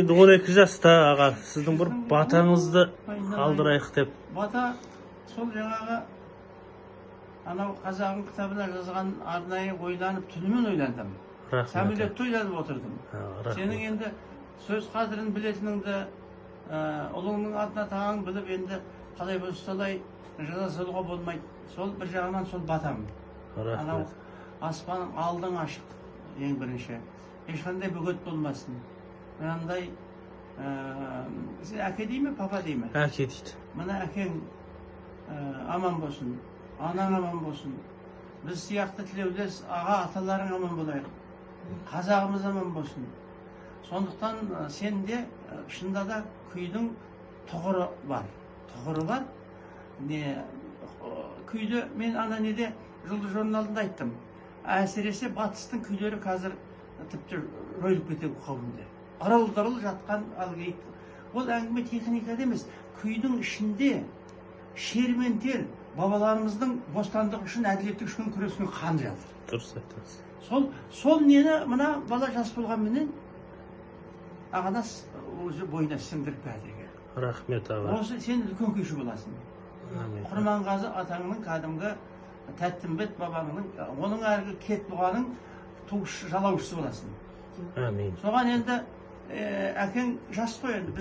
енді 12 жаста аға, сіздің бір батаңызды қалдырайық деп. Бата сол жаңағы анау қазағын кітабына жазған арнайы ойланып, түнімен ойландым. Сәмелетті ойланып отырдым. Сенің енді сөз қадірін білетініңді, ұлыңның атына тағың біліп, енді қалай болса солай жаза салуға болмайды. Сол бір жағынан сол батам. Анау аспаның алдың ашық, ең бірінші. Ешқандай бөгет болмасын. Мынандай, әке дей ме, папа дей ме? Әке дейді. Мына әкең аман болсын, анаң аман болсын. Біз сияқты тілеулес аға аталарың аман болайық. Қазағымыз аман болсын. Сондықтан сенде шында да күйдің тұғыры бар. Тұғыры бар. Күйді мен ана неде Жұлдыз журналында айттым. Әсіресе батыстың күйлері қазір тіпті рөліп кетеді қауымда. Арал-дарал жатқан алгейт. Ол әңгіме техникада емес. Күйдің ішінде шер мен тер бабаларымыздың бостандық үшін, әділеттік үшін күрескен қан жатыр. Дұрыс айтасыз. Сол нені мына бала жас болғанменен ағанас өзі бойына сіңдіріп бәдеге. Рахмет аға. Осы сен үлкен күйші боласың. Құрманғазы атаңның кәдімгі Тәттімбет бабаңның, оның әргі кет бұғаның жалаушысы боласың. Әмин. Соған енді әкең жас қой енді.